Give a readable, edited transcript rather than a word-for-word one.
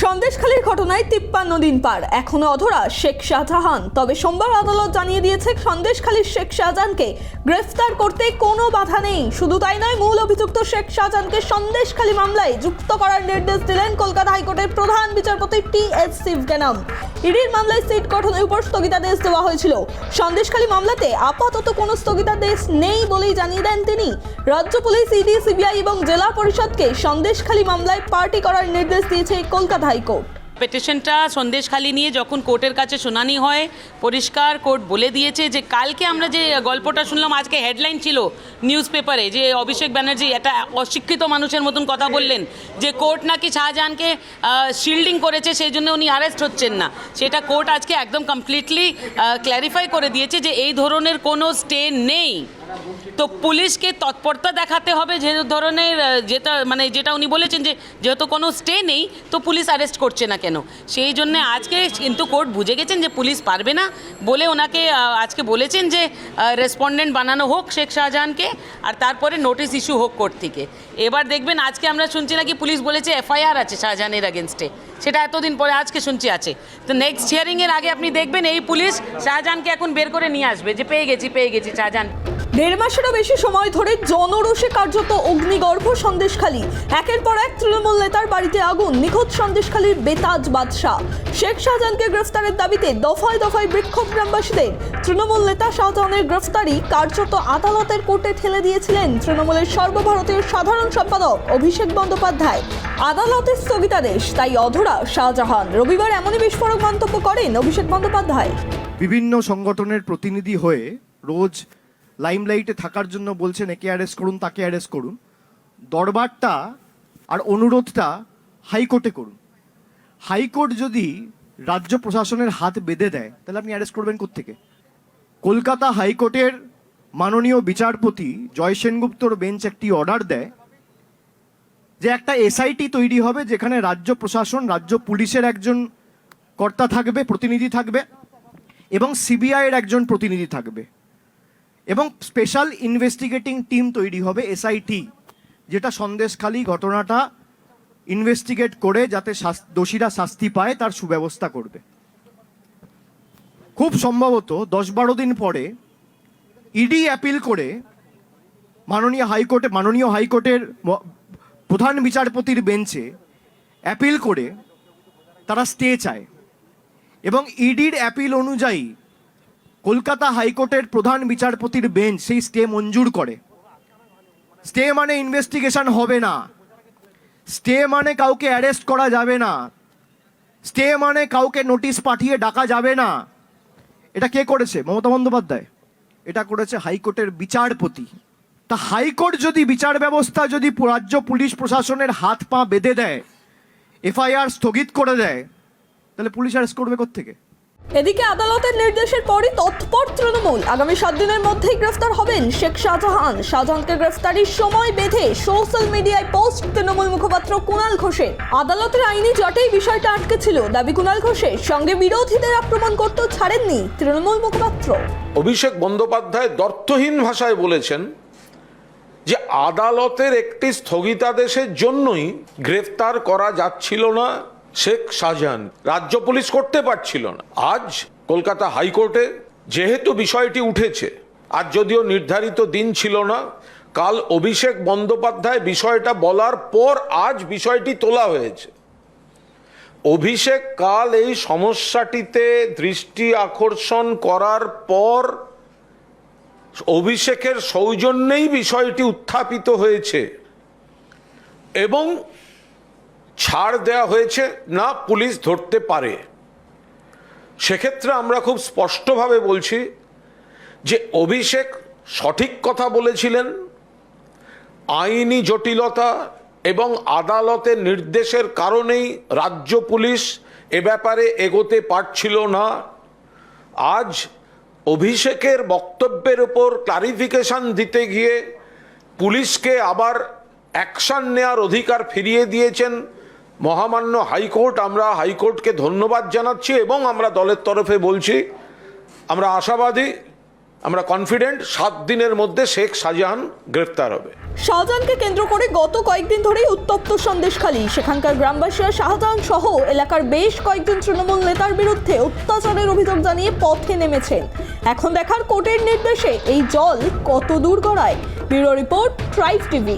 সন্দেশখালীর ঘটনায় 53 দিন পার, এখনো অধরা শেখ শাহজাহান। তবে সোমবার আদালত জানিয়ে দিয়েছে সন্দেশখালীর শেখ শাহজাহানকে গ্রেফতার করতে কোনো বাধা নেই। শুধু তাই নয়, মূল অভিযুক্ত শেখ শাহজাহানকে সন্দেশখালী মামলায় যুক্ত করার নির্দেশ দিলেন কলকাতা হাইকোর্টের প্রধান বিচারপতি টি.এস. শিবজ্ঞানম। ইডির মামলায় সিট গঠনের উপর স্থগিতাদেশ দেওয়া হয়েছিল। সন্দেশখালী মামলাতে আপাতত কোনো স্থগিতাদেশ নেই বলেই জানিয়ে দেন তিনি। রাজ্য পুলিশ, ইডি, সিবিআই এবং জেলা পরিষদকে সন্দেশখালী মামলায় পার্টি করার নির্দেশ দিয়েছে কলকাতা হাইকোর্ট। পিটিশনটা সন্দেশখালী নিয়ে যখন কোর্টের কাছে শুনানি হয়, পরিষ্কার কোর্ট বলে দিয়েছে যে কালকে আমরা যে গল্পটা শুনলাম, আজকে হেডলাইন ছিল নিউজ পেপারে যে অভিষেক ব্যানার্জি একটা অশিক্ষিত মানুষের মতন কথা বললেন যে কোর্ট নাকি শাহজাহানকে শিল্ডিং করেছে, সেই জন্য উনি অ্যারেস্ট হচ্ছেন না। সেটা কোর্ট আজকে একদম কমপ্লিটলি ক্ল্যারিফাই করে দিয়েছে যে এই ধরনের কোনো স্টে নেই। তো পুলিশকে তৎপরতা দেখাতে হবে যে ধরনের যেটা উনি বলেছেন যে যেহেতু কোনো স্টে নেই তো পুলিশ অ্যারেস্ট করছে না কেন। সেই জন্য আজকে কিন্তু কোর্ট বুঝে গেছেন যে পুলিশ পারবে না বলে ওনাকে আজকে বলেছেন যে রেসপন্ডেন্ট বানানো হোক শেখ শাহজাহানকে, আর তারপরে নোটিশ ইস্যু হোক কোর্ট থেকে। এবার দেখবেন আজকে আমরা শুনছি নাকি পুলিশ বলেছে এফআইআর আছে শাহজাহানের এগেনস্টে, সেটা এতদিন পরে আজকে শুনছি আছে। তো নেক্সট হিয়ারিংয়ের আগে আপনি দেখবেন এই পুলিশ শাহজাহানকে এখন বের করে নিয়ে আসবে যে পেয়ে গেছি শাহজাহান। 1.5 মাসেরও বেশি সময় ধরে জনরোষে কার্যত অগ্নিগর্ভ সন্দেশখালী। একের পর এক তৃণমূল নেতার বাড়িতে আগুন, নিখোঁজ সন্দেশখালীর বেতাজ বাদশাহ। শেখ শাহজাহানকে গ্রেফতারের দাবিতে দফায় দফায় বিক্ষোভ গ্রামবাসীদের। তৃণমূল নেতা শাহজাহানের গ্রেফতারি কার্যত আদালতের কোর্টে ঠেলে দিয়েছিলেন তৃণমূলের সর্বভারতীয় সাধারণ সম্পাদক অভিষেক বন্দ্যোপাধ্যায়। আদালতের স্থগিতাদেশ, তাই অধরা শাহজাহান। রবিবার এমনই বিস্ফোরক মন্তব্য করেন অভিষেক বন্দ্যোপাধ্যায়। বিভিন্ন সংগঠনের প্রতিনিধি হয়ে রোজ লাইমলাইটে থাকার জন্য বলছেন একে অ্যারেস্ট করুন, তাকে অ্যারেস্ট করুন। দরবারটা আর অনুরোধটা হাইকোর্টে করুন। হাইকোর্ট যদি রাজ্য প্রশাসনের হাত বেঁধে দেয় তাহলে আপনি অ্যারেস্ট করবেন কোত্থেকে? কলকাতা হাইকোর্টের মাননীয় বিচারপতি জয় সেনগুপ্তর বেঞ্চ একটি অর্ডার দেয় যে একটা এসআইটি তৈরি হবে, যেখানে রাজ্য প্রশাসন, রাজ্য পুলিশের একজন কর্তা থাকবে, প্রতিনিধি থাকবে, এবং সিবিআইয়ের একজন প্রতিনিধি থাকবে, এবং স্পেশাল ইনভেস্টিগেটিং টিম তৈরি হবে এসআইটি, যেটা সন্দেশখালী ঘটনাটা ইনভেস্টিগেট করে যাতে দোষীরা শাস্তি পায় তার সুব্যবস্থা করবে। খুব সম্ভবত 10-12 দিন পরে ইডি অ্যাপিল করে মাননীয় হাইকোর্টের প্রধান বিচারপতির বেঞ্চে অ্যাপিল করে তারা স্টে চায়, এবং ইডির অ্যাপিল অনুযায়ী কলকাতা হাইকোর্টের প্রধান বিচারপতির বেঞ্চ সেই স্টে মঞ্জুর করে। স্টে মানে ইনভেস্টিগেশন হবে না, স্টে মানে কাউকে অ্যারেস্ট করা যাবে না, স্টে মানে কাউকে নোটিশ পাঠিয়ে ডাকা যাবে না। এটা কে করেছে? মমতা বন্দ্যোপাধ্যায়। এটা করেছে হাইকোর্টের বিচারপতি। তা হাইকোর্ট যদি বিচার ব্যবস্থা যদি রাজ্য পুলিশ প্রশাসনের হাত পা বেঁধে দেয়, এফআইআর স্থগিত করে দেয়, তাহলে পুলিশ অ্যারেস্ট করবে কোত্থেকে? এদিকে আদালতের নির্দেশের পরই তৎপর তৃণমূল। আগামী 7 দিনের মধ্যেই গ্রেফতার হবেন শেখ শাহজাহান। শাহজাহানকে গ্রেফতারির সময় বেঁধে সোশ্যাল মিডিয়ায় পোস্ট তৃণমূল মুখপাত্র কুণাল ঘোষের। আদালতের আইনি জটেই বিষয়টা আটকে ছিল, দাবি কুণাল ঘোষের। সঙ্গে বিরোধীদের আক্রমণ করতেও ছাড়েননি তৃণমূল মুখপাত্র। অভিষেক বন্দ্যোপাধ্যায় দ্ব্যর্থহীন ভাষায় বলেছেন যে আদালতের একটি স্থগিতাদেশের জন্যই গ্রেফতার করা যাচ্ছিল না শেখ শাহজাহান, রাজ্য পুলিশ করতে পারছিল না। আজ কলকাতা হাইকোর্টে যেহেতু বিষয়টি উঠেছে, আজ যদিও নির্ধারিত দিন ছিল না, কাল অভিষেক বন্দ্যোপাধ্যায় বিষয়টা বলার পর আজ বিষয়টি তোলা হয়েছে। অভিষেক কাল এই সমস্যাটিতে দৃষ্টি আকর্ষণ করার পর অভিষেকের সৌজন্যেই বিষয়টি উত্থাপিত হয়েছে এবং ছাড় দেওয়া হয়েছে না পুলিশ ধরতে পারে। সেক্ষেত্রে আমরা খুব স্পষ্টভাবে বলছি যে অভিষেক সঠিক কথা বলেছিলেন। আইনি জটিলতা এবং আদালতের নির্দেশের কারণেই রাজ্য পুলিশ এ ব্যাপারে এগোতে পারছিল না। আজ অভিষেকের বক্তব্যের উপর ক্লারিফিকেশন দিতে গিয়ে পুলিশকে আবার অ্যাকশন নেওয়ার অধিকার ফিরিয়ে দিয়েছেন মহামান্য হাইকোর্ট। আমরা হাইকোর্টকে ধন্যবাদ জানাচ্ছি এবং আমরা দলের তরফে বলছি আমরা আশাবাদী আমরা কনফিডেন্ট 7 দিনের মধ্যে শেখ শাহজাহান গ্রেফতার হবে। শাহজাহানকে কেন্দ্র করে গত কয়েকদিন ধরেই উত্তপ্ত সন্দেশখালী। সেখানকার গ্রামবাসীরা শাহজাহান সহ এলাকার বেশ কয়েকজন তৃণমূল নেতার বিরুদ্ধে অত্যাচারের অভিযোগ জানিয়ে পথে নেমেছেন। এখন দেখার কোর্টের নির্দেশে এই জল কত দূর গড়ায়। Bureau report, tribe TV.